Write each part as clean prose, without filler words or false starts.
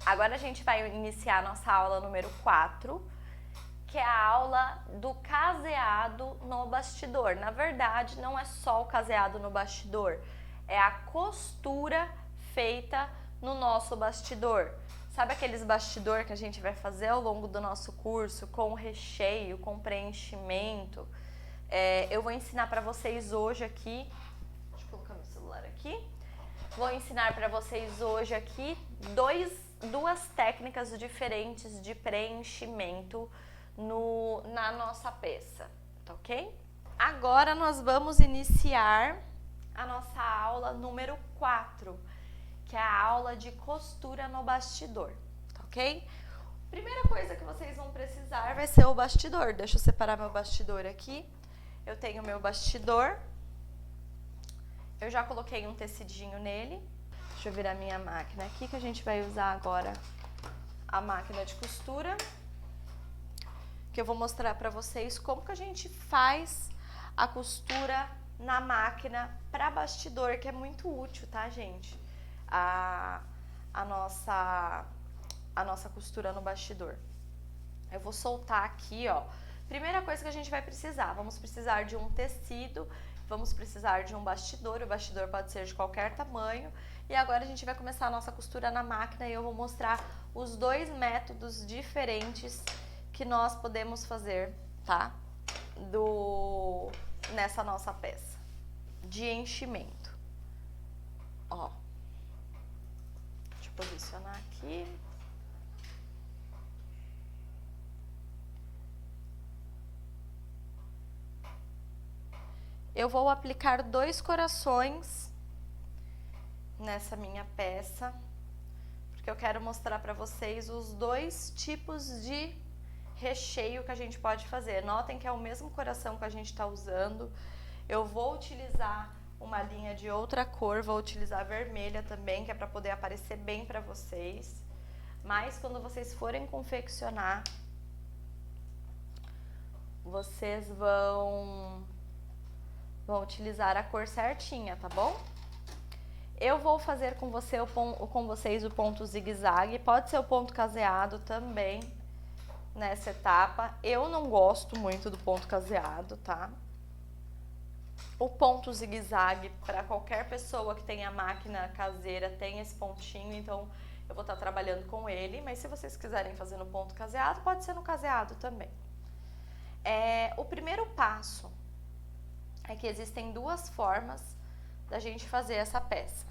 Agora a gente vai iniciar a nossa aula número 4, que é a aula do caseado no bastidor. Na verdade, não é só o caseado no bastidor, é a costura feita no nosso bastidor. Sabe aqueles bastidor que a gente vai fazer ao longo do nosso curso, com recheio, com preenchimento? Eu vou ensinar para vocês hoje aqui, deixa eu colocar meu celular aqui, vou ensinar para vocês hoje aqui duas técnicas diferentes de preenchimento na nossa peça, tá ok? Agora nós vamos iniciar a nossa aula número 4, que é a aula de costura no bastidor, tá ok? Primeira coisa que vocês vão precisar vai ser o bastidor. Deixa eu separar meu bastidor aqui. Eu tenho meu bastidor. Eu já coloquei um tecidinho nele. Deixa eu virar minha máquina aqui, que a gente vai usar agora a máquina de costura. Que eu vou mostrar pra vocês como que a gente faz a costura na máquina para bastidor, que é muito útil, tá, gente? A nossa costura no bastidor. Eu vou soltar aqui, ó. Primeira coisa que a gente vai precisar, vamos precisar de um tecido, vamos precisar de um bastidor, o bastidor pode ser de qualquer tamanho. E agora a gente vai começar a nossa costura na máquina e eu vou mostrar os dois métodos diferentes que nós podemos fazer, tá? Nessa nossa peça de enchimento. Ó. Deixa eu posicionar aqui. Eu vou aplicar 2 corações nessa minha peça, porque eu quero mostrar para vocês os 2 tipos de recheio que a gente pode fazer. Notem que é o mesmo coração que a gente está usando. Eu vou utilizar uma linha de outra cor, vou utilizar vermelha também, que é para poder aparecer bem para vocês. Mas quando vocês forem confeccionar, vocês vão utilizar a cor certinha, tá bom? Eu vou fazer com vocês o ponto zigue-zague, pode ser o ponto caseado também nessa etapa. Eu não gosto muito do ponto caseado, tá? O ponto zigue-zague, para qualquer pessoa que tenha máquina caseira, tem esse pontinho, então eu vou estar trabalhando com ele, mas se vocês quiserem fazer no ponto caseado, pode ser no caseado também. O primeiro passo é que existem 2 formas da gente fazer essa peça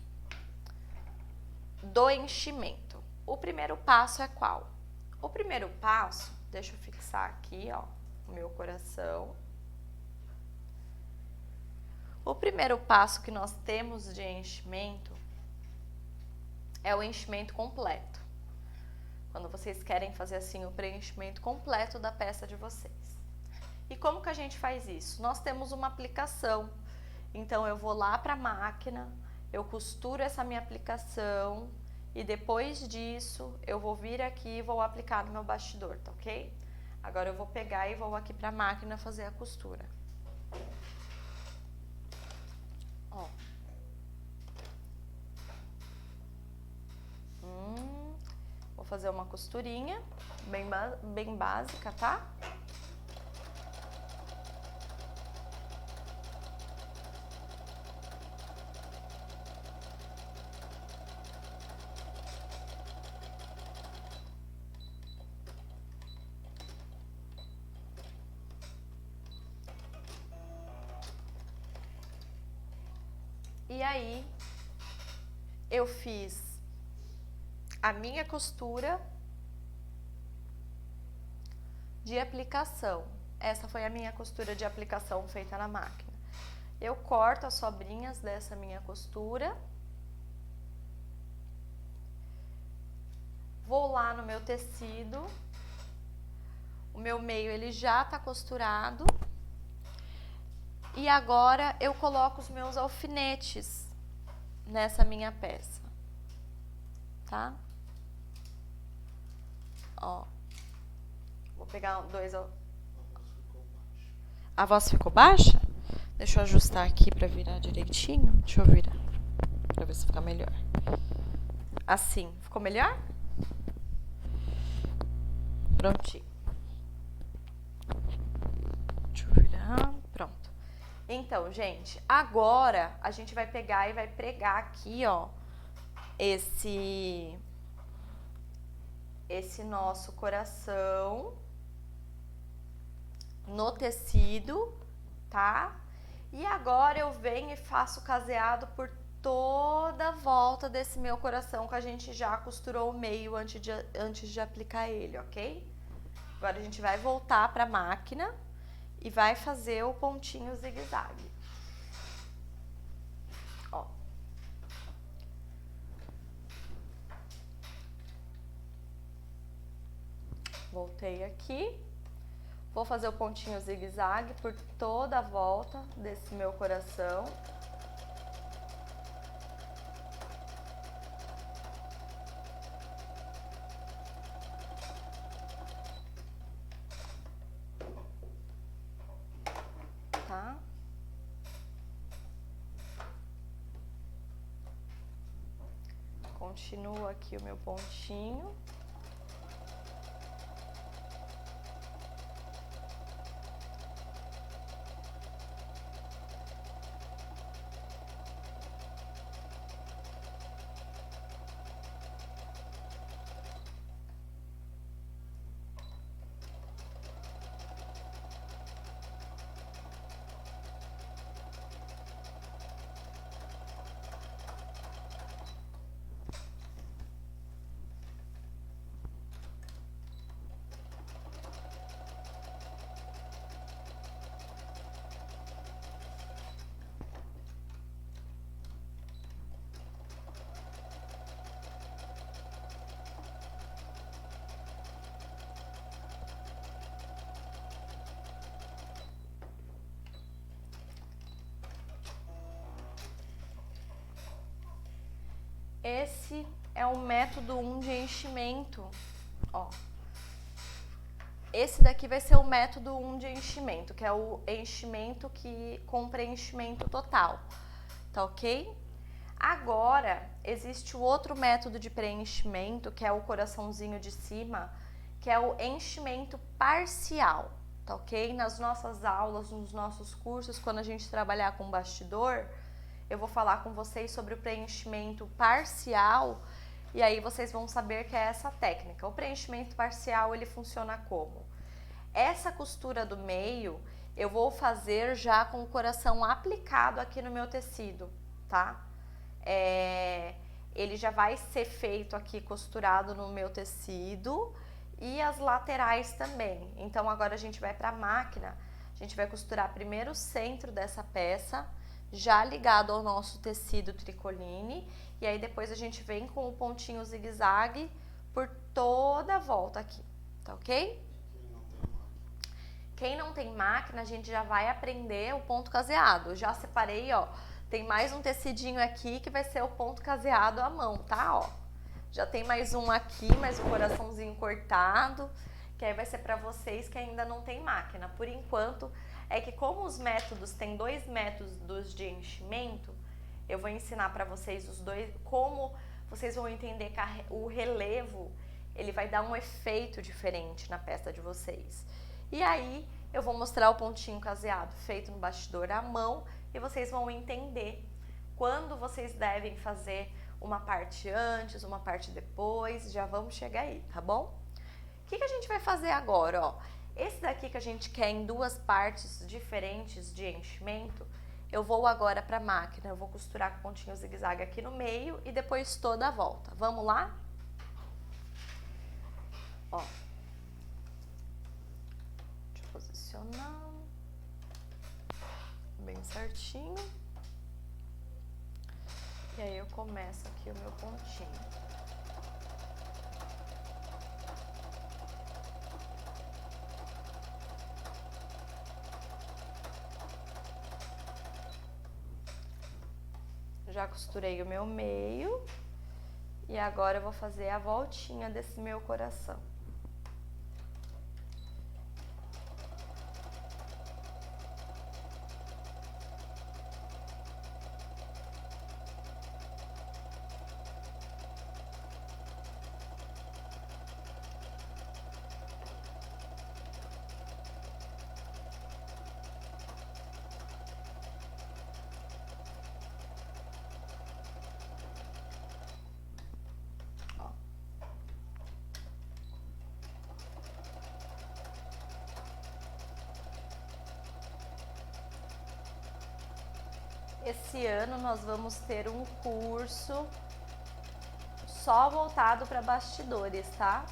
do enchimento. O primeiro passo é qual? O primeiro passo, deixa eu fixar aqui, ó, o meu coração. O primeiro passo que nós temos de enchimento é o enchimento completo. Quando vocês querem fazer assim o preenchimento completo da peça de vocês. E como que a gente faz isso? Nós temos uma aplicação. Então eu vou lá para a máquina, eu costuro essa minha aplicação e depois disso eu vou vir aqui e vou aplicar no meu bastidor, tá ok? Agora eu vou pegar e vou aqui para a máquina fazer a costura. Ó. Vou fazer uma costurinha bem básica, tá? E aí, eu fiz a minha costura de aplicação. Essa foi a minha costura de aplicação feita na máquina. Eu corto as sobrinhas dessa minha costura. Vou lá no meu tecido. O meu meio ele já tá costurado. E agora eu coloco os meus alfinetes nessa minha peça, tá? Ó, vou pegar 2... A voz ficou baixa? Deixa eu ajustar aqui pra virar direitinho. Deixa eu virar, pra ver se fica melhor. Assim, ficou melhor? Prontinho. Deixa eu virar. Pronto. Então, gente, agora a gente vai pegar e vai pregar aqui, ó, esse nosso coração no tecido, tá? E agora eu venho e faço caseado por toda a volta desse meu coração que a gente já costurou o meio antes de aplicar ele, ok? Agora a gente vai voltar para a máquina e vai fazer o pontinho zigue-zague. Ó. Voltei aqui. Vou fazer o pontinho zigue-zague por toda a volta desse meu coração. Tá? Continua aqui o meu pontinho. Esse é o método 1 de enchimento, ó. Esse daqui vai ser o método 1 de enchimento, que é o enchimento com preenchimento total, tá ok? Agora, existe o outro método de preenchimento, que é o coraçãozinho de cima, que é o enchimento parcial, tá ok? Nas nossas aulas, nos nossos cursos, quando a gente trabalhar com bastidor, eu vou falar com vocês sobre o preenchimento parcial e aí vocês vão saber que é essa técnica. O preenchimento parcial, ele funciona como? Essa costura do meio, eu vou fazer já com o coração aplicado aqui no meu tecido, tá? Ele já vai ser feito aqui costurado no meu tecido e as laterais também. Então agora a gente vai para a máquina, a gente vai costurar primeiro o centro dessa peça, já ligado ao nosso tecido tricoline, e aí depois a gente vem com o pontinho zigue-zague por toda a volta aqui, tá ok? Quem não tem máquina, a gente já vai aprender o ponto caseado. Eu já separei, ó, tem mais um tecidinho aqui que vai ser o ponto caseado à mão, tá? Ó, já tem mais um aqui, mais um coraçãozinho cortado, que aí vai ser para vocês que ainda não tem máquina. Por enquanto, é que como os métodos, tem 2 métodos de enchimento, eu vou ensinar para vocês os dois, como vocês vão entender que o relevo, ele vai dar um efeito diferente na peça de vocês. E aí, eu vou mostrar o pontinho caseado feito no bastidor à mão e vocês vão entender quando vocês devem fazer uma parte antes, uma parte depois, já vamos chegar aí, tá bom? O que a gente vai fazer agora, ó? Esse daqui que a gente quer em 2 partes diferentes de enchimento, eu vou agora para a máquina, eu vou costurar com pontinho zigue-zague aqui no meio e depois toda a volta. Vamos lá? Ó. Deixa eu posicionar bem certinho. E aí eu começo aqui o meu pontinho. Já costurei o meu meio e agora eu vou fazer a voltinha desse meu coração. esse ano nós vamos ter um curso só voltado para bastidores, tá?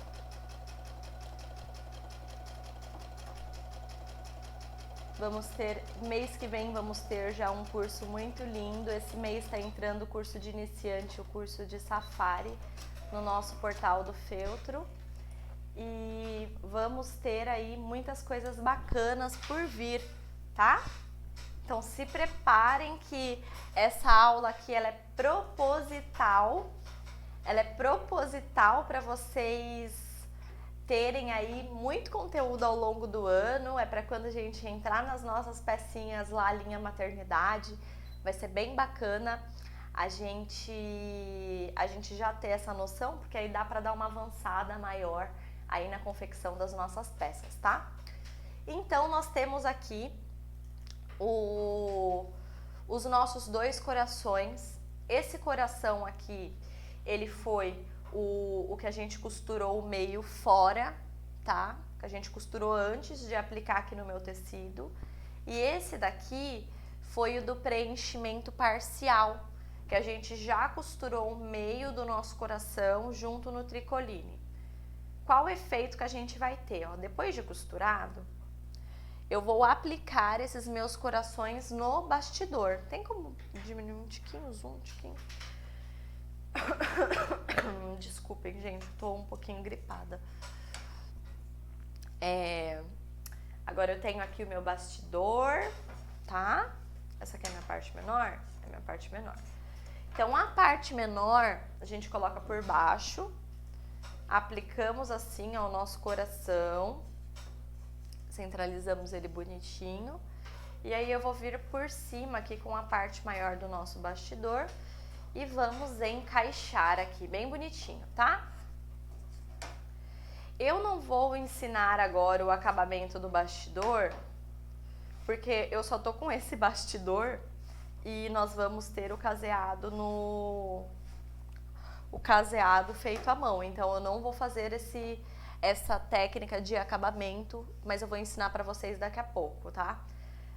Mês que vem vamos ter já um curso muito lindo. Esse mês está entrando o curso de iniciante, o curso de Safari, no nosso portal do Feltro. E vamos ter aí muitas coisas bacanas por vir, tá? Então se preparem que essa aula aqui ela é proposital. Ela é proposital para vocês terem aí muito conteúdo ao longo do ano. É para quando a gente entrar nas nossas pecinhas lá, a linha maternidade, vai ser bem bacana a gente já ter essa noção, porque aí dá para dar uma avançada maior aí na confecção das nossas peças, tá? Então nós temos aqui os nossos 2 corações. Esse coração aqui, ele foi o que a gente costurou o meio fora, tá? Que a gente costurou antes de aplicar aqui no meu tecido. E esse daqui foi o do preenchimento parcial, que a gente já costurou o meio do nosso coração junto no tricoline. Qual o efeito que a gente vai ter? Ó, depois de costurado, eu vou aplicar esses meus corações no bastidor. Tem como diminuir um tiquinho, zoom um tiquinho? Desculpem, gente, tô um pouquinho gripada. Agora eu tenho aqui o meu bastidor, tá? Essa aqui é a minha parte menor? É a minha parte menor. Então, a parte menor, a gente coloca por baixo, aplicamos assim ao nosso coração, centralizamos ele bonitinho, e aí eu vou vir por cima aqui com a parte maior do nosso bastidor e vamos encaixar aqui bem bonitinho, tá? Eu não vou ensinar agora o acabamento do bastidor, porque eu só tô com esse bastidor e nós vamos ter o caseado o caseado feito à mão. Então eu não vou fazer essa técnica de acabamento, mas eu vou ensinar para vocês daqui a pouco, tá?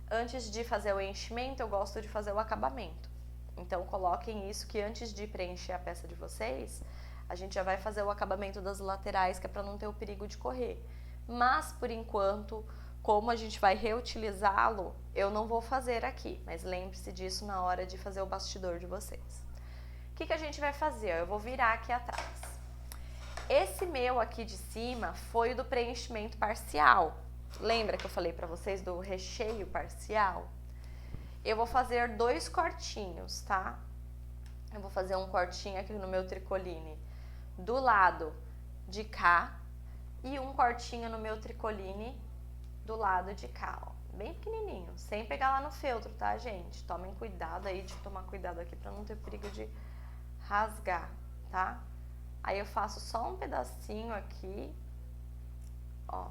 Antes de fazer o enchimento, eu gosto de fazer o acabamento. Então coloquem isso, que antes de preencher a peça de vocês, a gente já vai fazer o acabamento das laterais, que é para não ter o perigo de correr. Mas por enquanto, como a gente vai reutilizá-lo, eu não vou fazer aqui, mas lembre-se disso na hora de fazer o bastidor de vocês. O que a gente vai fazer? Eu vou virar aqui atrás. Esse meu aqui de cima foi o do preenchimento parcial. Lembra que eu falei para vocês do recheio parcial? Eu vou fazer 2 cortinhos, tá? Eu vou fazer um cortinho aqui no meu tricoline do lado de cá e um cortinho no meu tricoline do lado de cá, ó. Bem pequenininho, sem pegar lá no feltro, tá, gente? Tomem cuidado aí de tomar cuidado aqui pra não ter perigo de rasgar, tá? Aí eu faço só um pedacinho aqui, ó,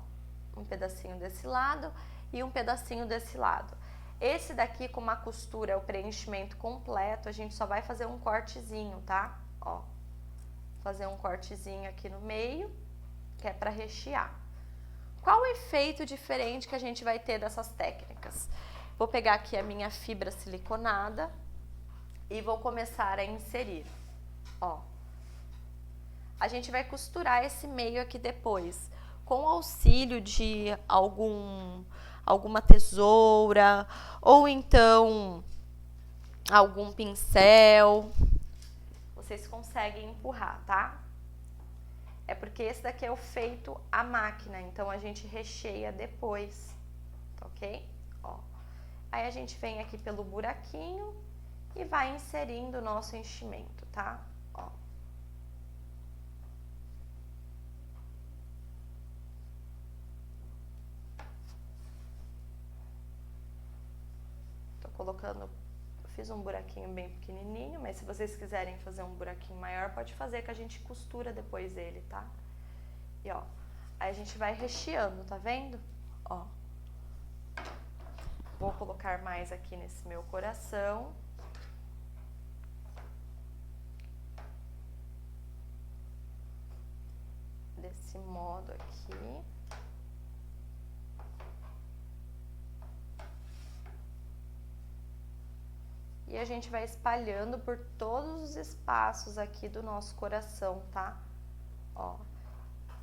um pedacinho desse lado e um pedacinho desse lado. Esse daqui, com uma costura, é o preenchimento completo, a gente só vai fazer um cortezinho, tá? Ó, fazer um cortezinho aqui no meio, que é para rechear. Qual o efeito diferente que a gente vai ter dessas técnicas? Vou pegar aqui a minha fibra siliconada e vou começar a inserir, ó. A gente vai costurar esse meio aqui depois, com o auxílio de alguma tesoura, ou então algum pincel. Vocês conseguem empurrar, tá? É porque esse daqui é o feito à máquina, então a gente recheia depois, tá ok? Ó. Aí a gente vem aqui pelo buraquinho e vai inserindo o nosso enchimento, tá? Ó. Tô colocando, fiz um buraquinho bem pequenininho, mas se vocês quiserem fazer um buraquinho maior, pode fazer que a gente costura depois ele, tá? E ó, aí a gente vai recheando, tá vendo? Ó. Vou colocar mais aqui nesse meu coração. Desse modo aqui. e a gente vai espalhando por todos os espaços aqui do nosso coração, tá? Ó,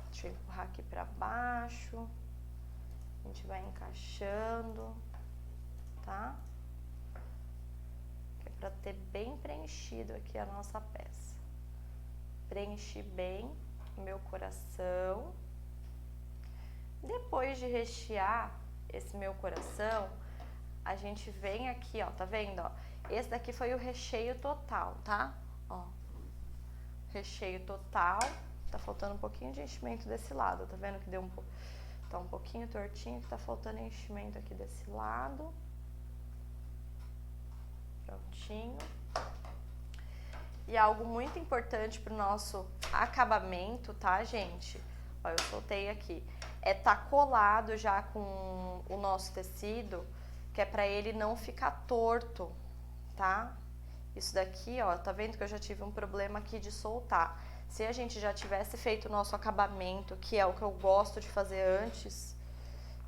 deixa eu empurrar aqui pra baixo, a gente vai encaixando, tá? Que é pra ter bem preenchido aqui a nossa peça. Preenchi bem o meu coração. Depois de rechear esse meu coração, a gente vem aqui, ó, tá vendo, ó? Esse daqui foi o recheio total, tá? Ó, recheio total. Tá faltando um pouquinho de enchimento desse lado, tá vendo que deu tá um pouquinho tortinho, que tá faltando enchimento aqui desse lado. Prontinho. E algo muito importante pro nosso acabamento, tá, gente? Ó, eu soltei aqui. É tá colado já com o nosso tecido, que é pra ele não ficar torto, tá? Isso daqui, ó, tá vendo que eu já tive um problema aqui de soltar. Se a gente já tivesse feito o nosso acabamento, que é o que eu gosto de fazer antes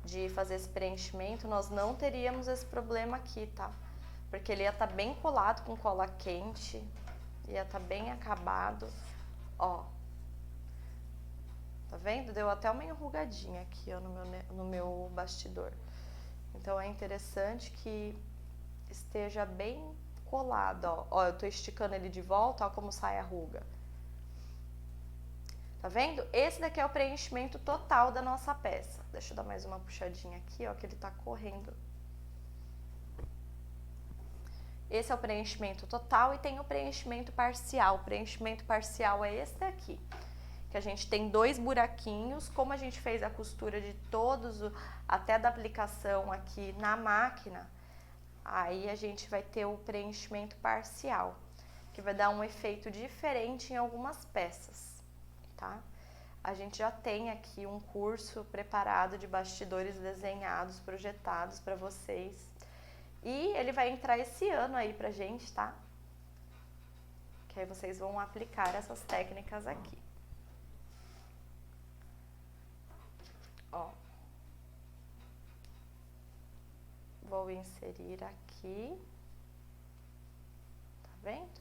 de fazer esse preenchimento, nós não teríamos esse problema aqui, tá? Porque ele ia estar bem colado com cola quente, ia estar bem acabado, ó. Tá vendo? Deu até uma enrugadinha aqui, ó, no meu bastidor. Então é interessante que esteja bem colado, ó. Ó, eu tô esticando ele de volta, ó como sai a ruga. Tá vendo? Esse daqui é o preenchimento total da nossa peça. Deixa eu dar mais uma puxadinha aqui, ó, que ele tá correndo. Esse é o preenchimento total e tem o preenchimento parcial. O preenchimento parcial é esse daqui, que a gente tem 2 buraquinhos. Como a gente fez a costura de todos, até da aplicação aqui na máquina, aí a gente vai ter o preenchimento parcial, que vai dar um efeito diferente em algumas peças, tá? A gente já tem aqui um curso preparado de bastidores desenhados, projetados para vocês. E ele vai entrar esse ano aí pra gente, tá? Que aí vocês vão aplicar essas técnicas aqui. Ó. Vou inserir aqui. Tá vendo?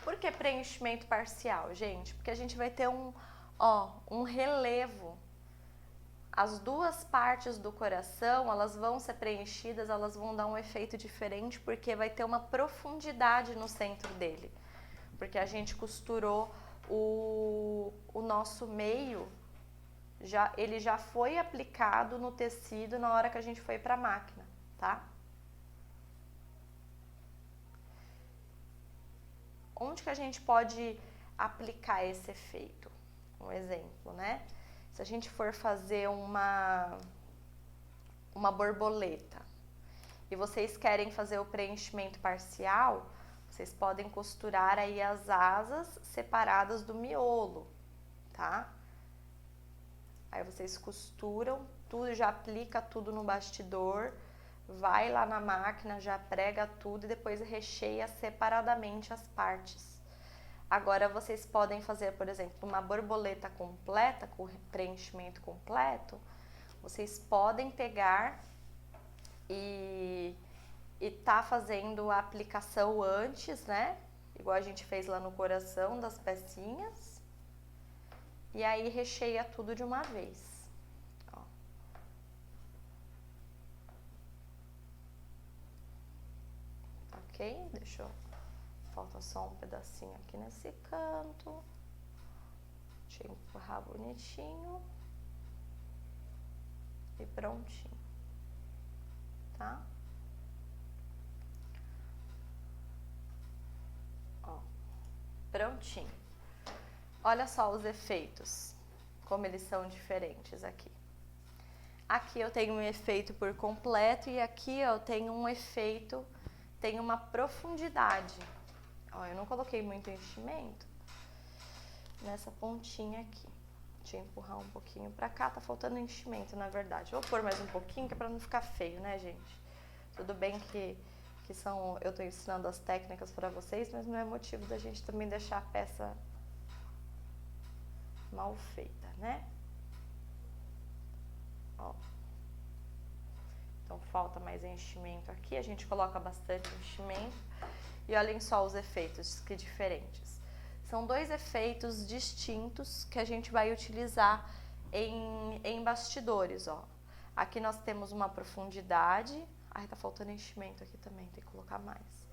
Por que preenchimento parcial, gente? Porque a gente vai ter um relevo. As duas partes do coração, elas vão ser preenchidas, elas vão dar um efeito diferente, porque vai ter uma profundidade no centro dele. Porque a gente costurou o nosso meio, ele já foi aplicado no tecido na hora que a gente foi para a máquina, tá? Onde que a gente pode aplicar esse efeito? Um exemplo, né? Se a gente for fazer uma borboleta e vocês querem fazer o preenchimento parcial, vocês podem costurar aí as asas separadas do miolo, tá? Aí vocês costuram tudo, já aplica tudo no bastidor, vai lá na máquina, já prega tudo e depois recheia separadamente as partes. Agora vocês podem fazer, por exemplo, uma borboleta completa, com preenchimento completo. Vocês podem pegar e tá fazendo a aplicação antes, né? Igual a gente fez lá no coração das pecinhas. E aí recheia tudo de uma vez. Ó. Ok? Deixa eu... Falta só um pedacinho aqui nesse canto. Deixa eu empurrar bonitinho. E prontinho. Tá? Ó. Prontinho. Olha só os efeitos. Como eles são diferentes aqui. Aqui eu tenho um efeito por completo e aqui eu tenho um efeito, tem uma profundidade. Ó, eu não coloquei muito enchimento nessa pontinha aqui. Deixa eu empurrar um pouquinho pra cá, tá faltando enchimento, na verdade. Vou pôr mais um pouquinho, que é pra não ficar feio, né, gente? Tudo bem que eu tô ensinando as técnicas pra vocês, mas não é motivo da gente também deixar a peça mal feita, né? Ó. Então falta mais enchimento aqui, a gente coloca bastante enchimento. E olhem só os efeitos, que diferentes. São dois efeitos distintos que a gente vai utilizar em bastidores, ó. Aqui nós temos uma profundidade. Ai, tá faltando enchimento aqui também, tem que colocar mais.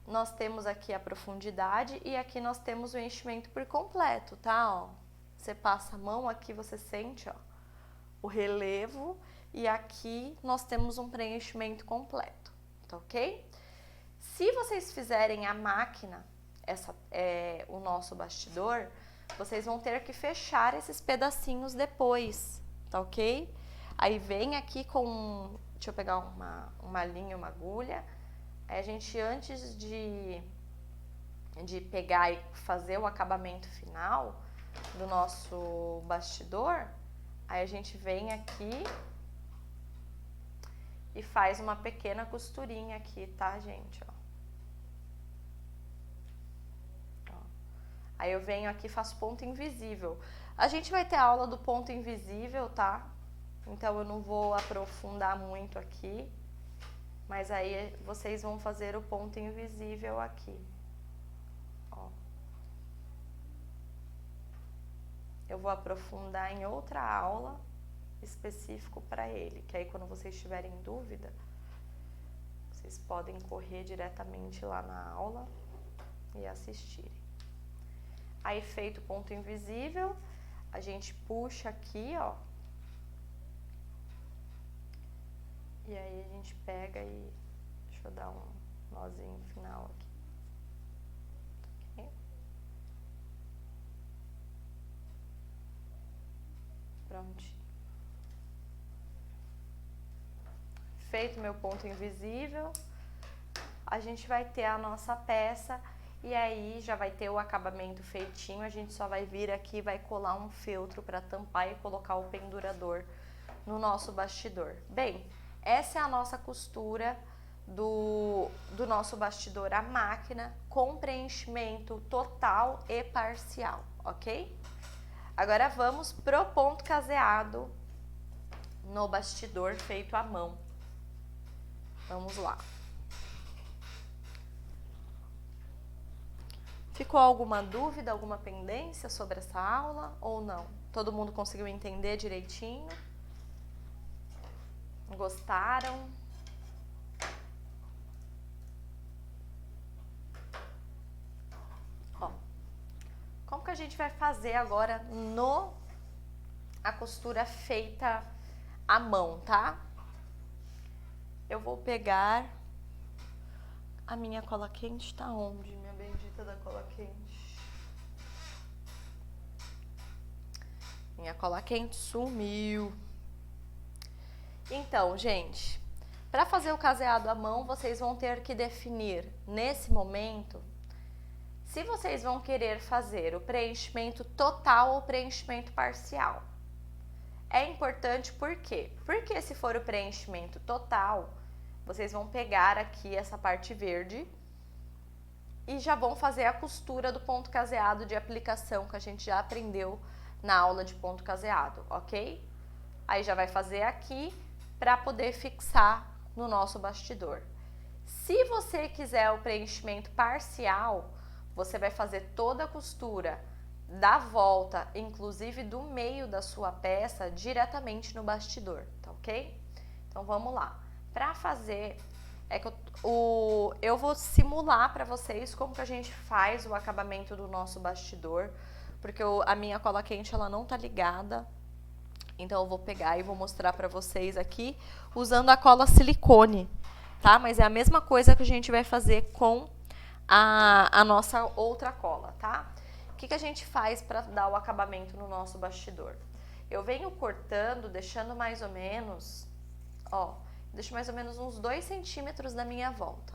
Nós temos aqui a profundidade e aqui nós temos o enchimento por completo, tá? Ó, você passa a mão, aqui você sente, ó, o relevo e aqui nós temos um preenchimento completo, tá ok? Se vocês fizerem a máquina, o nosso bastidor, vocês vão ter que fechar esses pedacinhos depois, tá ok? Aí vem aqui com, deixa eu pegar uma linha, uma agulha. Aí a gente, antes de pegar e fazer o acabamento final do nosso bastidor, aí a gente vem aqui e faz uma pequena costurinha aqui, tá, gente? Ó. Aí eu venho aqui e faço ponto invisível. A gente vai ter a aula do ponto invisível, tá? Então eu não vou aprofundar muito aqui. Mas aí vocês vão fazer o ponto invisível aqui. Ó. Eu vou aprofundar em outra aula específico para ele, que aí quando vocês tiverem dúvida, vocês podem correr diretamente lá na aula e assistirem. Aí feito o ponto invisível, a gente puxa aqui, ó. E aí a gente pega e... Deixa eu dar um nozinho final aqui. Okay. Prontinho. Feito meu ponto invisível, a gente vai ter a nossa peça e aí já vai ter o acabamento feitinho. A gente só vai vir aqui e vai colar um feltro para tampar e colocar o pendurador no nosso bastidor. Bem, essa é a nossa costura do nosso bastidor à máquina com preenchimento total e parcial, ok? Agora vamos pro ponto caseado no bastidor feito à mão. Vamos lá. Ficou alguma dúvida, alguma pendência sobre essa aula ou não? Todo mundo conseguiu entender direitinho? Gostaram? Ó, como que a gente vai fazer agora a costura feita à mão, tá? Eu vou pegar a minha cola quente, tá onde? Minha bendita da cola quente. Minha cola quente sumiu. Então, gente, para fazer o caseado à mão, vocês vão ter que definir, nesse momento, se vocês vão querer fazer o preenchimento total ou preenchimento parcial. É importante por quê? Porque se for o preenchimento total, vocês vão pegar aqui essa parte verde e já vão fazer a costura do ponto caseado de aplicação que a gente já aprendeu na aula de ponto caseado, ok? Aí já vai fazer aqui para poder fixar no nosso bastidor. Se você quiser o preenchimento parcial, você vai fazer toda a costura da volta, inclusive do meio da sua peça, diretamente no bastidor, tá ok? Então vamos lá. Para fazer, eu vou simular para vocês como que a gente faz o acabamento do nosso bastidor, porque a minha cola quente ela não tá ligada. Então eu vou pegar e vou mostrar para vocês aqui usando a cola silicone, tá? Mas é a mesma coisa que a gente vai fazer com a nossa outra cola, tá? O que a gente faz para dar o acabamento no nosso bastidor? Eu venho cortando, deixando mais ou menos, ó, deixo mais ou menos uns 2 centímetros da minha volta,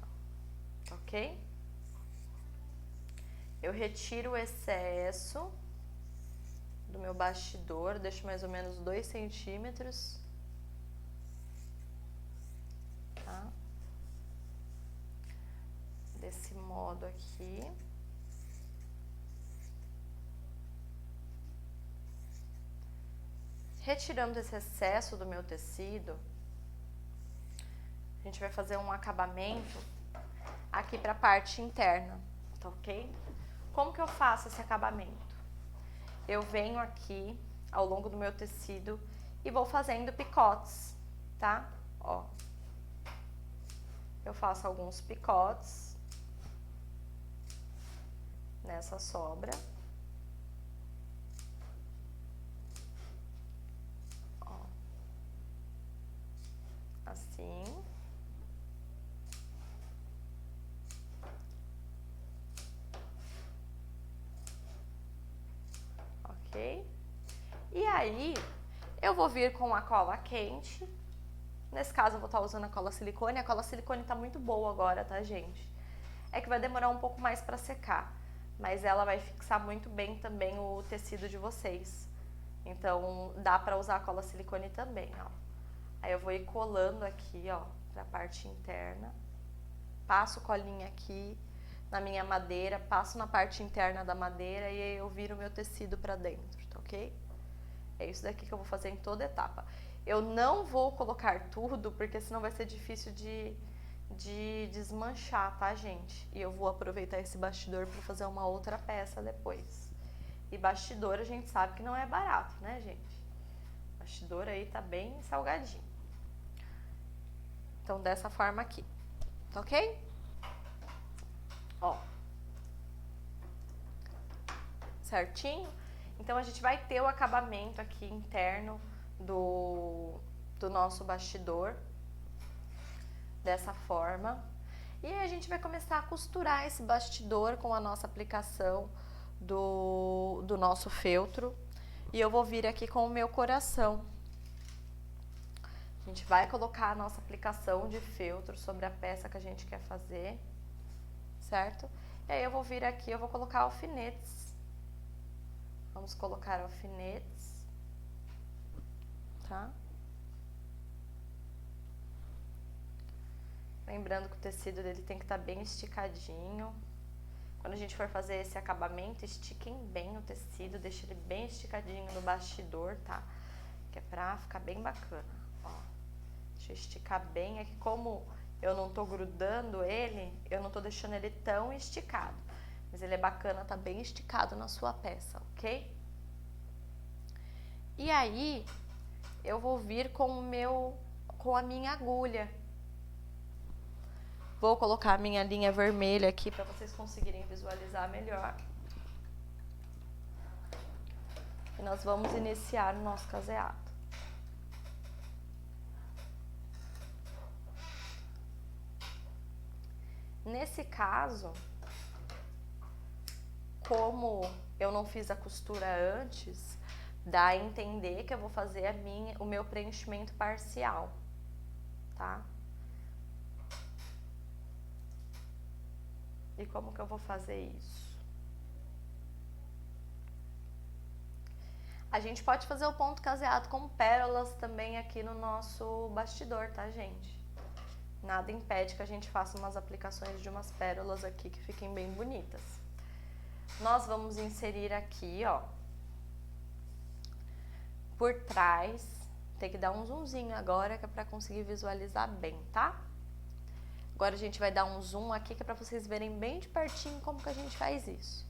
ok? Eu retiro o excesso do meu bastidor, deixo mais ou menos 2 centímetros, tá? Desse modo aqui. Retirando esse excesso do meu tecido, gente vai fazer um acabamento aqui pra parte interna, tá ok? Como que eu faço esse acabamento? Eu venho aqui ao longo do meu tecido e vou fazendo picotes, tá? Ó, eu faço alguns picotes nessa sobra. Ó, assim. Ok? E aí, eu vou vir com a cola quente. Nesse caso, eu vou estar usando a cola silicone. A cola silicone tá muito boa agora, tá, gente? É que vai demorar um pouco mais pra secar, mas ela vai fixar muito bem também o tecido de vocês. Então, dá pra usar a cola silicone também, ó. Aí eu vou ir colando aqui, ó, pra parte interna. Passo colinha aqui na minha madeira, passo na parte interna da madeira e aí eu viro o meu tecido pra dentro, tá ok? É isso daqui que eu vou fazer em toda etapa. Eu não vou colocar tudo, porque senão vai ser difícil de desmanchar, tá, gente? E eu vou aproveitar esse bastidor para fazer uma outra peça depois. E bastidor a gente sabe que não é barato, né, gente? Bastidor aí tá bem salgadinho. Então, dessa forma aqui, tá ok? Ó. Certinho? Então, a gente vai ter o acabamento aqui interno do nosso bastidor, dessa forma. E aí a gente vai começar a costurar esse bastidor com a nossa aplicação do nosso feltro. E eu vou vir aqui com o meu coração. A gente vai colocar a nossa aplicação de feltro sobre a peça que a gente quer fazer, certo? E aí eu vou vir aqui, eu vou colocar alfinetes. Vamos colocar alfinetes, tá? Lembrando que o tecido dele tem que estar bem esticadinho. Quando a gente for fazer esse acabamento, estiquem bem o tecido, deixe ele bem esticadinho no bastidor, tá? Que é pra ficar bem bacana, ó. Deixa eu esticar bem, é que como eu não tô grudando ele, eu não tô deixando ele tão esticado. Mas ele é bacana, tá bem esticado na sua peça, ok? E aí, eu vou vir com a minha agulha. Vou colocar a minha linha vermelha aqui para vocês conseguirem visualizar melhor. E nós vamos iniciar o nosso caseado. Nesse caso, como eu não fiz a costura antes, dá a entender que eu vou fazer o meu preenchimento parcial, tá? E como que eu vou fazer isso? A gente pode fazer o ponto caseado com pérolas também aqui no nosso bastidor, tá, gente? Nada impede que a gente faça umas aplicações de umas pérolas aqui que fiquem bem bonitas. Nós vamos inserir aqui, ó, por trás. Tem que dar um zoomzinho agora, que é pra conseguir visualizar bem, tá? Agora a gente vai dar um zoom aqui, que é pra vocês verem bem de pertinho como que a gente faz isso.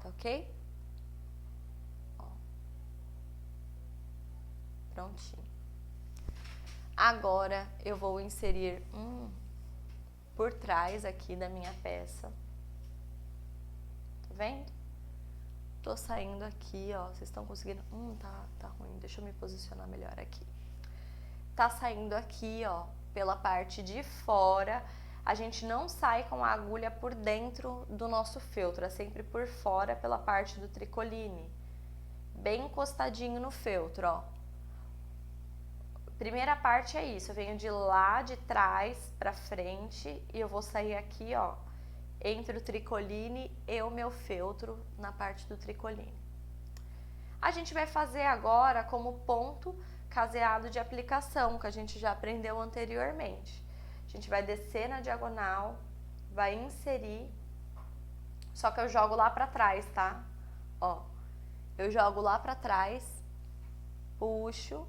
Tá ok? Ó. Prontinho. Agora eu vou inserir por trás aqui da minha peça. Tá vendo? Tô saindo aqui, ó. Vocês estão conseguindo? Tá ruim. Deixa eu me posicionar melhor aqui. Tá saindo aqui, ó, pela parte de fora. A gente não sai com a agulha por dentro do nosso feltro, é sempre por fora pela parte do tricoline. Bem encostadinho no feltro, ó. Primeira parte é isso, eu venho de lá de trás pra frente e eu vou sair aqui, ó, entre o tricoline e o meu feltro na parte do tricoline. A gente vai fazer agora como ponto caseado de aplicação, que a gente já aprendeu anteriormente. A gente vai descer na diagonal, vai inserir, só que eu jogo lá pra trás, tá? Ó, eu jogo lá pra trás, puxo,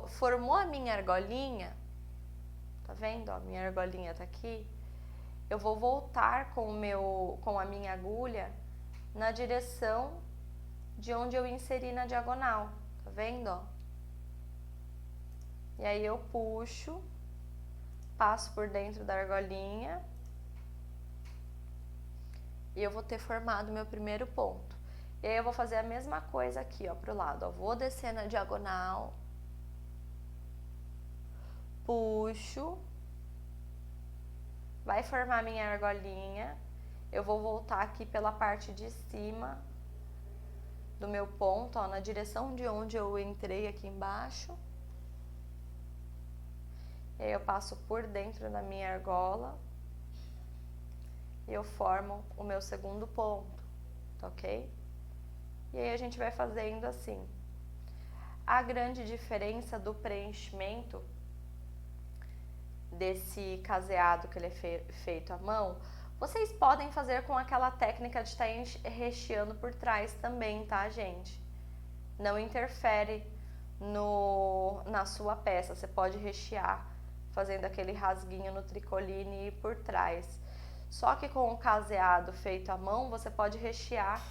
formou a minha argolinha, tá vendo? Ó, minha argolinha tá aqui. Eu vou voltar com a minha agulha na direção de onde eu inseri na diagonal, tá vendo? Ó? E aí eu puxo, passo por dentro da argolinha e eu vou ter formado meu primeiro ponto. E aí eu vou fazer a mesma coisa aqui, ó, pro lado, ó. Vou descer na diagonal, puxo, vai formar minha argolinha, eu vou voltar aqui pela parte de cima do meu ponto, ó, na direção de onde eu entrei aqui embaixo. E aí eu passo por dentro da minha argola e eu formo o meu segundo ponto, tá ok? E aí a gente vai fazendo assim. A grande diferença do preenchimento desse caseado que ele é feito à mão, vocês podem fazer com aquela técnica de estar recheando por trás também, tá, gente? Não interfere na sua peça, você pode rechear fazendo aquele rasguinho no tricoline por trás. Só que com o caseado feito à mão, você pode rechear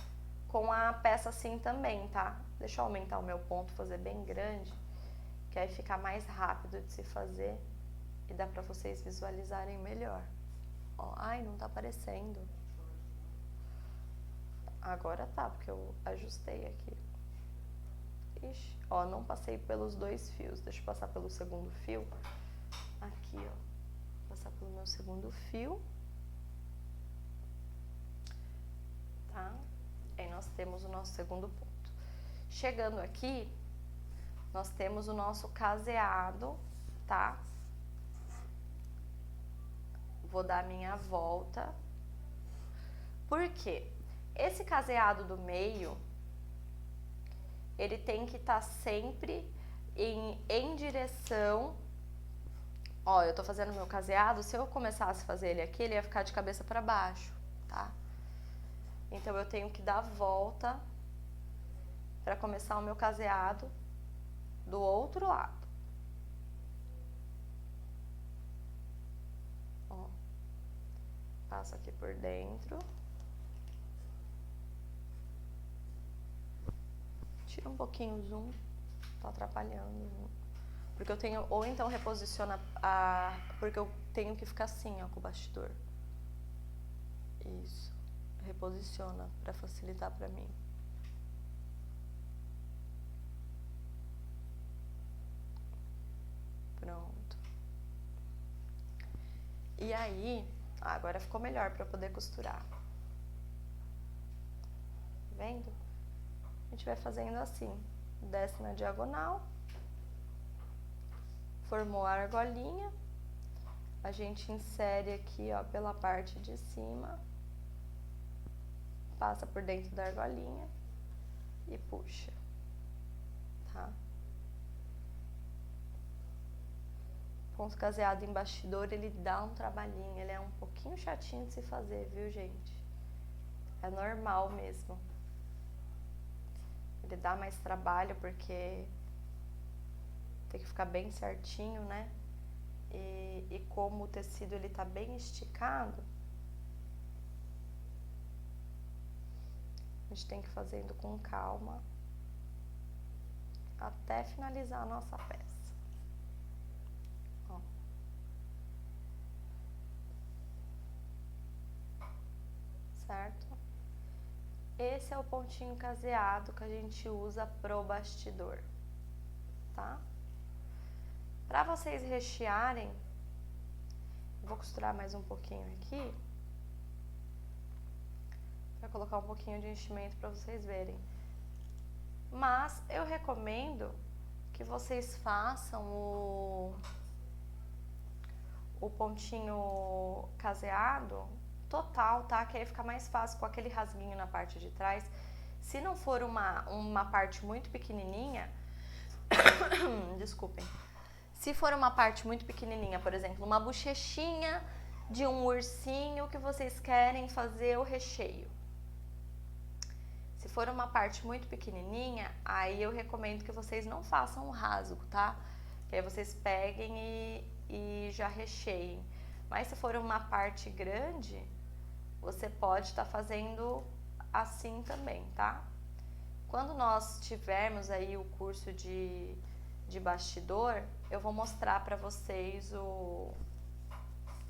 com a peça assim também, tá? Deixa eu aumentar o meu ponto, fazer bem grande, que aí fica mais rápido de se fazer e dá pra vocês visualizarem melhor. Ó, ai, não tá aparecendo. Agora tá, porque eu ajustei aqui. Ixi, ó, não passei pelos dois fios. Deixa eu passar pelo segundo fio. Aqui, ó. Passar pelo meu segundo fio. Tá? Aí nós temos o nosso segundo ponto. Chegando aqui, nós temos o nosso caseado, tá? Vou dar a minha volta. Por quê? Esse caseado do meio, ele tem que estar sempre em direção. Ó, eu tô fazendo meu caseado, se eu começasse a fazer ele aqui, ele ia ficar de cabeça para baixo, tá? Então eu tenho que dar a volta para começar o meu caseado do outro lado. Ó, passo aqui por dentro. Tira um pouquinho o zoom, tá atrapalhando. Porque eu tenho, ou então reposiciona porque eu tenho que ficar assim, ó, com o bastidor. Isso. Reposiciona para facilitar para mim. Pronto. E aí, agora ficou melhor para poder costurar. Tá vendo? A gente vai fazendo assim. Desce na diagonal. Formou a argolinha. A gente insere aqui, ó, pela parte de cima. Passa por dentro da argolinha e puxa, tá? Ponto caseado em bastidor, ele dá um trabalhinho, ele é um pouquinho chatinho de se fazer, viu, gente? É normal mesmo. Ele dá mais trabalho porque tem que ficar bem certinho, né? E como o tecido ele tá bem esticado, a gente tem que ir fazendo com calma até finalizar a nossa peça. Ó. Certo? Esse é o pontinho caseado que a gente usa pro bastidor, tá? Para vocês rechearem, vou costurar mais um pouquinho aqui. Vou colocar um pouquinho de enchimento para vocês verem. Mas eu recomendo que vocês façam o pontinho caseado total, tá? Que aí fica mais fácil com aquele rasguinho na parte de trás. Se não for uma parte muito pequenininha, desculpem. Se for uma parte muito pequenininha, por exemplo, uma bochechinha de um ursinho que vocês querem fazer o recheio. Se for uma parte muito pequenininha, aí eu recomendo que vocês não façam um rasgo, tá? Que aí vocês peguem e já recheiem. Mas se for uma parte grande, você pode estar fazendo assim também, tá? Quando nós tivermos aí o curso de bastidor, eu vou mostrar para vocês o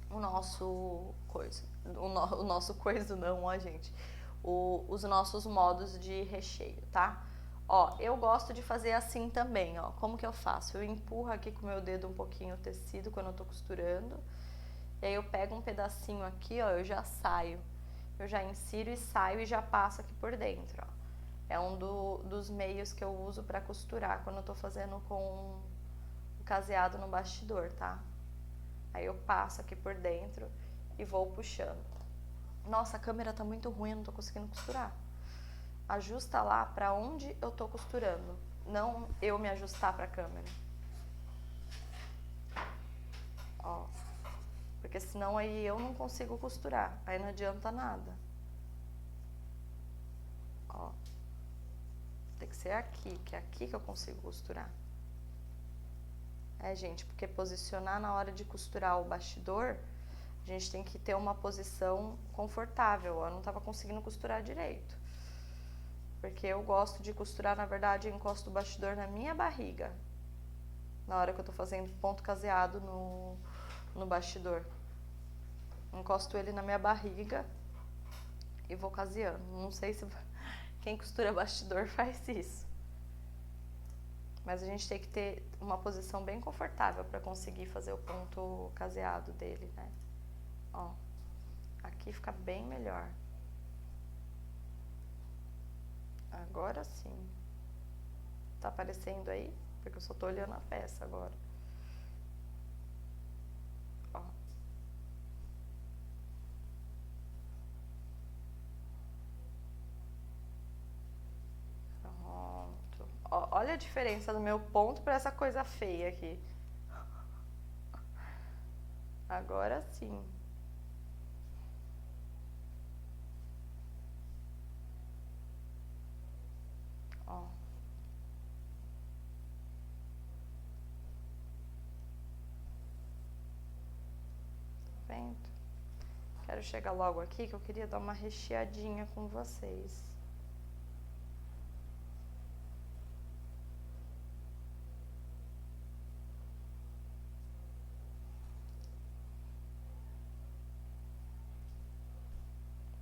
nosso coisa. O nosso coisa não, ó, gente. Os nossos modos de recheio, tá? Ó, eu gosto de fazer assim também, ó. Como que eu faço? Eu empurro aqui com o meu dedo um pouquinho o tecido quando eu tô costurando. E aí eu pego um pedacinho aqui, ó, eu já saio. Eu já insiro e saio e já passo aqui por dentro, ó. É um dos meios que eu uso pra costurar quando eu tô fazendo com o caseado no bastidor, tá? Aí eu passo aqui por dentro e vou puxando. Nossa, a câmera tá muito ruim, eu não tô conseguindo costurar. Ajusta lá pra onde eu tô costurando, não eu me ajustar pra câmera. Ó, porque senão aí eu não consigo costurar, aí não adianta nada. Ó, tem que ser aqui, que é aqui que eu consigo costurar. É, gente, porque posicionar na hora de costurar o bastidor, a gente tem que ter uma posição confortável. Eu não tava conseguindo costurar direito. Porque eu gosto de costurar, na verdade, eu encosto o bastidor na minha barriga. Na hora que eu tô fazendo ponto caseado no bastidor. Encosto ele na minha barriga e vou caseando. Não sei se quem costura bastidor faz isso. Mas a gente tem que ter uma posição bem confortável para conseguir fazer o ponto caseado dele, né? Ó, aqui fica bem melhor. Agora sim. Tá aparecendo aí? Porque eu só tô olhando a peça agora. Ó. Pronto. Ó, olha a diferença do meu ponto para essa coisa feia aqui. Agora sim. Ó. Tá vendo? Quero chegar logo aqui que eu queria dar uma recheadinha com vocês.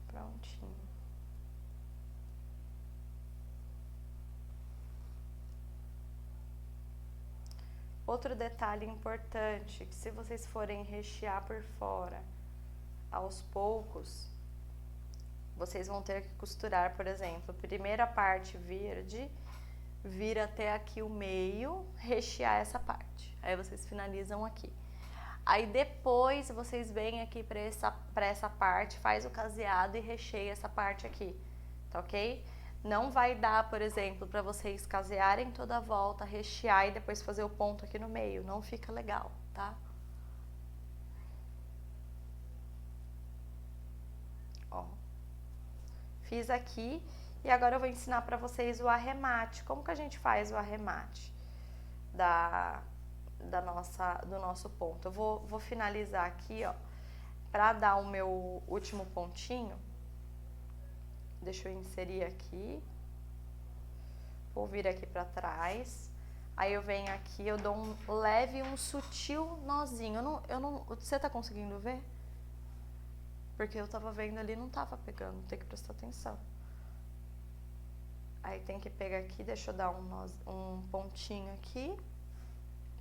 Prontinho. Outro detalhe importante, que se vocês forem rechear por fora aos poucos, vocês vão ter que costurar, por exemplo, a primeira parte verde, vir até aqui o meio, rechear essa parte. Aí vocês finalizam aqui. Aí depois vocês vêm aqui para essa parte, faz o caseado e recheia essa parte aqui, tá ok? Não vai dar, por exemplo, para vocês casearem toda a volta, rechear e depois fazer o ponto aqui no meio. Não fica legal, tá? Ó. Fiz aqui e agora eu vou ensinar para vocês o arremate. Como que a gente faz o arremate do nosso ponto? Eu vou finalizar aqui, ó, para dar o meu último pontinho. Deixa eu inserir aqui. Vou vir aqui pra trás. Aí eu venho aqui, eu dou um leve, um sutil nozinho. Você tá conseguindo ver? Porque eu tava vendo ali e não tava pegando. Tem que prestar atenção. Aí tem que pegar aqui, deixa eu dar um pontinho aqui,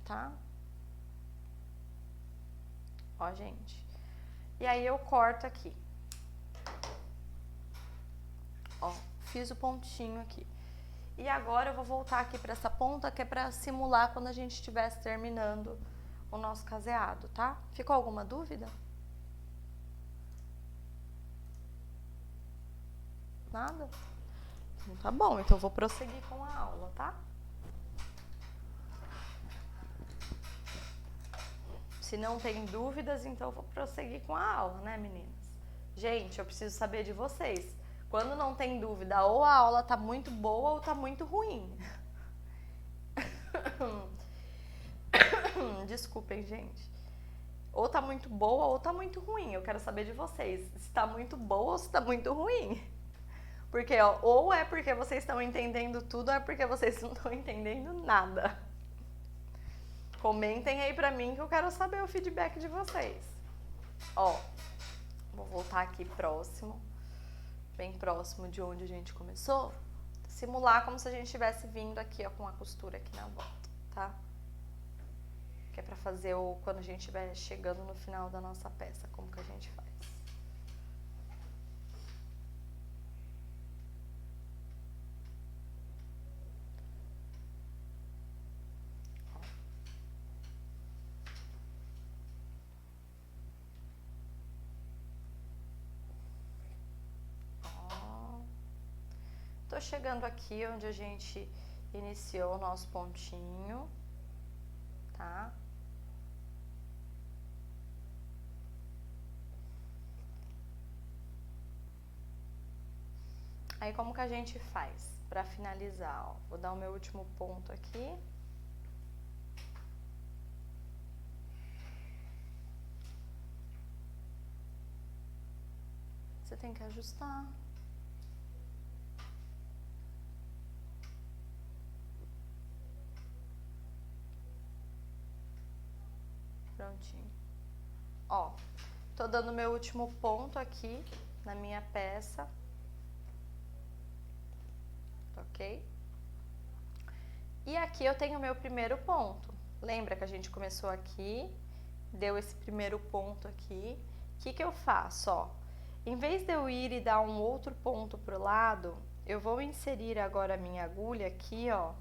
tá? Ó, gente. E aí eu corto aqui. Ó, fiz o pontinho aqui. E agora eu vou voltar aqui para essa ponta, que é para simular quando a gente estivesse terminando o nosso caseado, tá? Ficou alguma dúvida? Nada? Então tá bom, então eu vou prosseguir com a aula, tá? Se não tem dúvidas, então eu vou prosseguir com a aula, né, meninas? Gente, eu preciso saber de vocês. Quando não tem dúvida, ou a aula tá muito boa ou tá muito ruim. Desculpem, gente. Ou tá muito boa ou tá muito ruim. Eu quero saber de vocês, se tá muito boa ou se tá muito ruim. Porque, ó, ou é porque vocês estão entendendo tudo, ou é porque vocês não estão entendendo nada. Comentem aí pra mim que eu quero saber o feedback de vocês. Ó, vou voltar aqui próximo, bem próximo de onde a gente começou. Simular como se a gente estivesse vindo aqui, ó, com a costura aqui na volta, tá? Que é pra fazer quando a gente estiver chegando no final da nossa peça, como que a gente faz. Tô chegando aqui onde a gente iniciou o nosso pontinho, tá? Aí como que a gente faz pra finalizar, ó? Vou dar o meu último ponto aqui. Você tem que ajustar. Prontinho. Ó, tô dando meu último ponto aqui na minha peça. Ok? E aqui eu tenho o meu primeiro ponto. Lembra que a gente começou aqui, deu esse primeiro ponto aqui. O que que eu faço, ó? Em vez de eu ir e dar um outro ponto pro lado, eu vou inserir agora a minha agulha aqui, ó,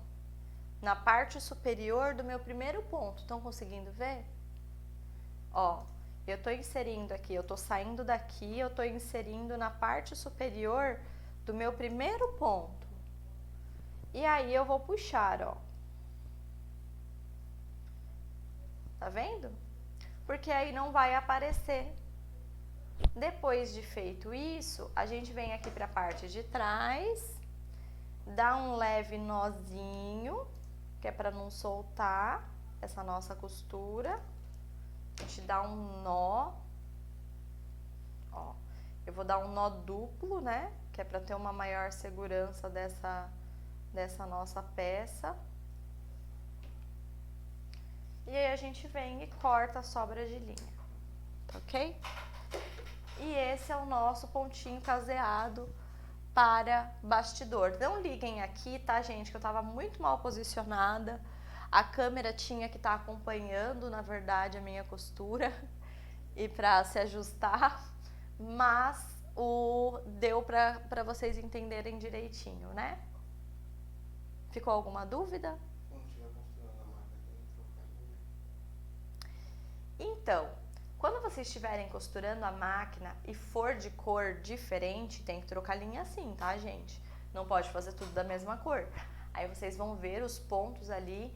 na parte superior do meu primeiro ponto. Estão conseguindo ver? Ó, eu tô inserindo aqui, eu tô saindo daqui, eu tô inserindo na parte superior do meu primeiro ponto. E aí eu vou puxar, ó. Tá vendo? Porque aí não vai aparecer. Depois de feito isso, a gente vem aqui pra parte de trás, dá um leve nozinho, que é pra não soltar essa nossa costura. A gente dá um nó, ó, eu vou dar um nó duplo, né, que é pra ter uma maior segurança dessa nossa peça. E aí a gente vem e corta a sobra de linha, tá ok? E esse é o nosso pontinho caseado para bastidor. Não liguem aqui, tá, gente, que eu tava muito mal posicionada. A câmera tinha que estar acompanhando, na verdade, a minha costura e para se ajustar, mas deu para vocês entenderem direitinho, né? Ficou alguma dúvida? Então, quando vocês estiverem costurando a máquina e for de cor diferente, tem que trocar linha assim, tá, gente? Não pode fazer tudo da mesma cor. Aí vocês vão ver os pontos ali,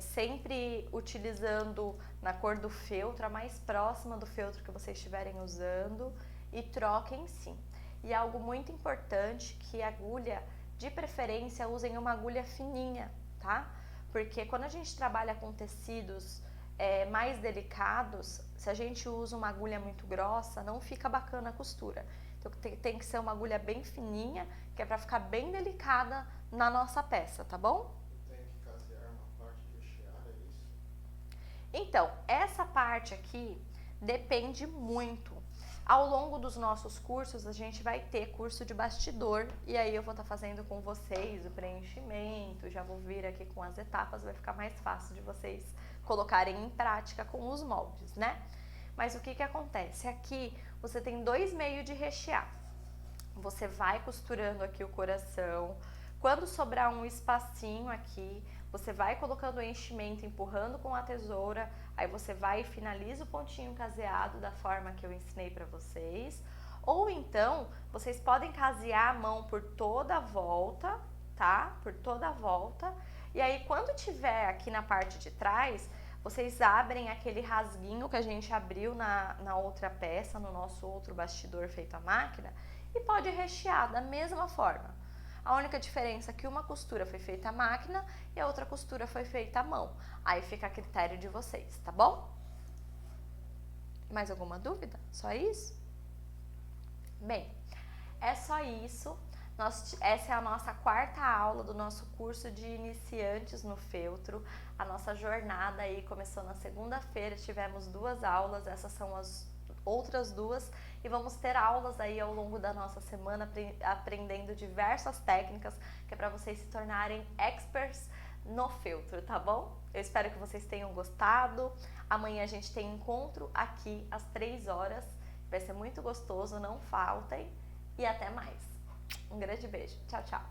sempre utilizando na cor do feltro, a mais próxima do feltro que vocês estiverem usando, e troquem sim. E algo muito importante, que a agulha, de preferência, usem uma agulha fininha, tá? Porque quando a gente trabalha com tecidos mais delicados, se a gente usa uma agulha muito grossa, não fica bacana a costura. Então tem que ser uma agulha bem fininha, que é para ficar bem delicada na nossa peça, tá bom? Tem que casear uma parte recheada, é isso? Então, essa parte aqui depende muito. Ao longo dos nossos cursos, a gente vai ter curso de bastidor, e aí eu vou estar fazendo com vocês o preenchimento, já vou vir aqui com as etapas, vai ficar mais fácil de vocês colocarem em prática com os moldes, né? Mas o que que acontece? Aqui você tem dois meios de rechear. Você vai costurando aqui o coração, quando sobrar um espacinho aqui, você vai colocando o enchimento, empurrando com a tesoura, aí você vai e finaliza o pontinho caseado da forma que eu ensinei pra vocês. Ou então, vocês podem casear a mão por toda a volta, tá? Por toda a volta. E aí, quando tiver aqui na parte de trás, vocês abrem aquele rasguinho que a gente abriu na outra peça, no nosso outro bastidor feito à máquina, e pode rechear da mesma forma. A única diferença é que uma costura foi feita à máquina e a outra costura foi feita à mão. Aí fica a critério de vocês, tá bom? Mais alguma dúvida? Só isso? Bem, é só isso. Essa é a nossa quarta aula do nosso curso de iniciantes no feltro. A nossa jornada aí começou na segunda-feira, tivemos 2 aulas, essas são as outras 2 e vamos ter aulas aí ao longo da nossa semana aprendendo diversas técnicas que é para vocês se tornarem experts no feltro, tá bom? Eu espero que vocês tenham gostado. Amanhã a gente tem encontro aqui às 3 horas, vai ser muito gostoso, não faltem e até mais. Um grande beijo. Tchau, tchau.